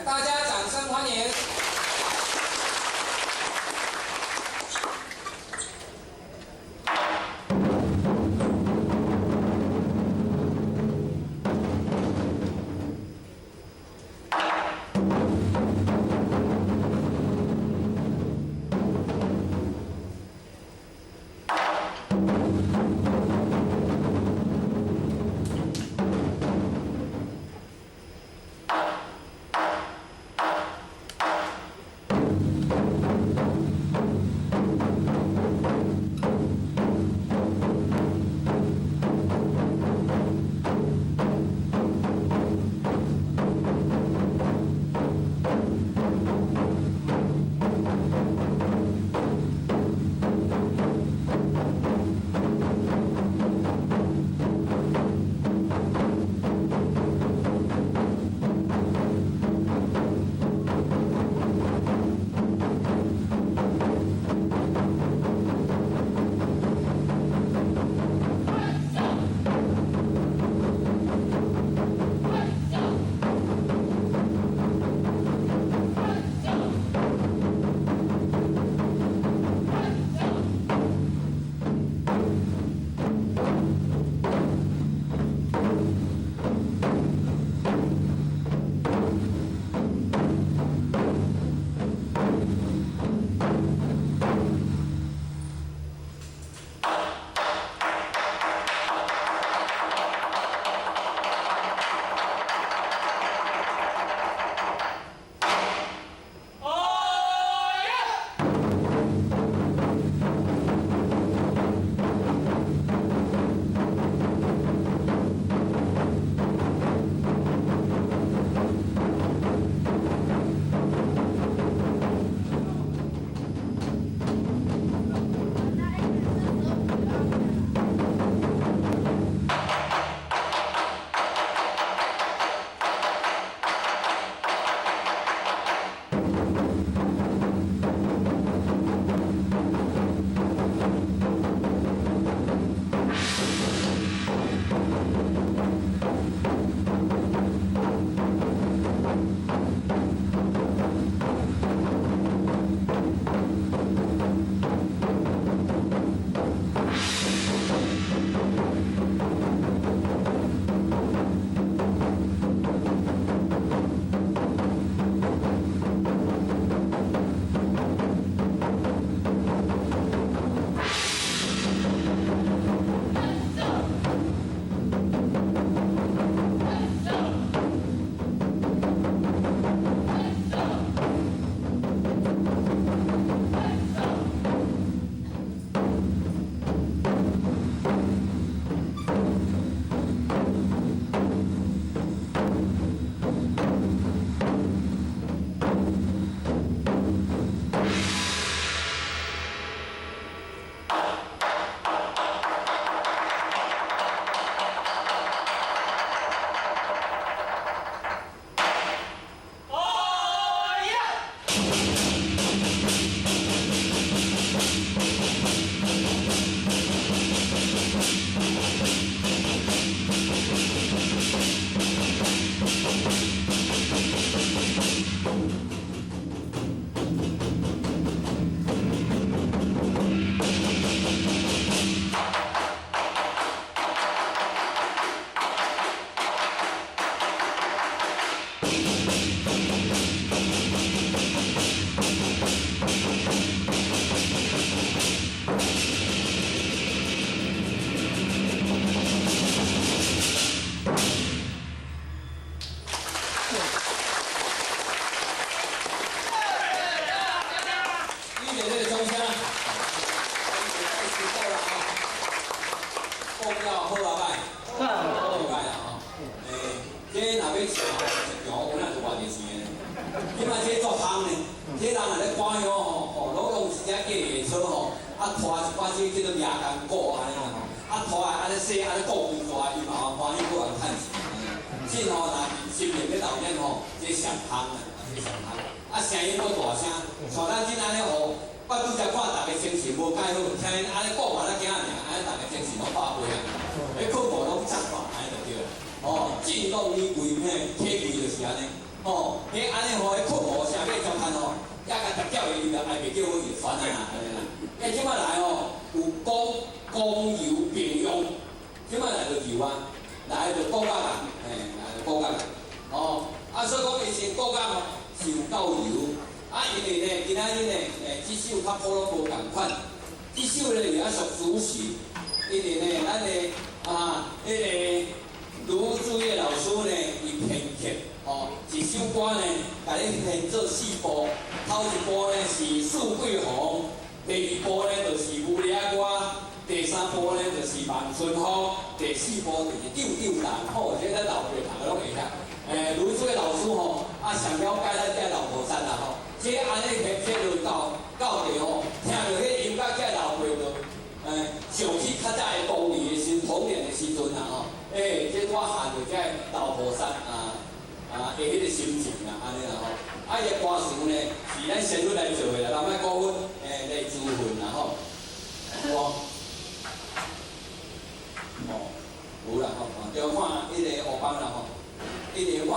来，大家掌声欢迎。进入你规片体育就是安尼，吼，迄安尼吼，迄困无啥物状看吼，也甲逐叫伊就爱袂叫我去传啊啦，安尼啦。即摆来吼，有公油并用，即摆来就油啊，来就国家人，来就国家人，哦，啊，所以讲伊是国家是有够油，啊，因为呢，今仔日呢，即首较普拢无共款，即首呢也属主席，因为呢，咱的迄个卢志业老师呢，伊编曲，哦，一首歌呢，甲你编做4部，头一部呢是素桂红。第二部呢就是乌鸦歌，第三部呢就是望春风，第四部就是丢丢人。吼，这咱老辈读的拢会晓。卢主的老师吼，上了解咱这老菩萨啦吼。这安尼编写就到地吼，听到迄音乐这老辈就想起较早的当年的时童年的时阵啦吼。这我喊着这老菩萨的迄个心情啦，安尼啦吼。伊个歌词呢是咱先去来做的啦，咱莫过分来自份啦吼。有啦吼，就看迄个黑帮啦吼，迄个我。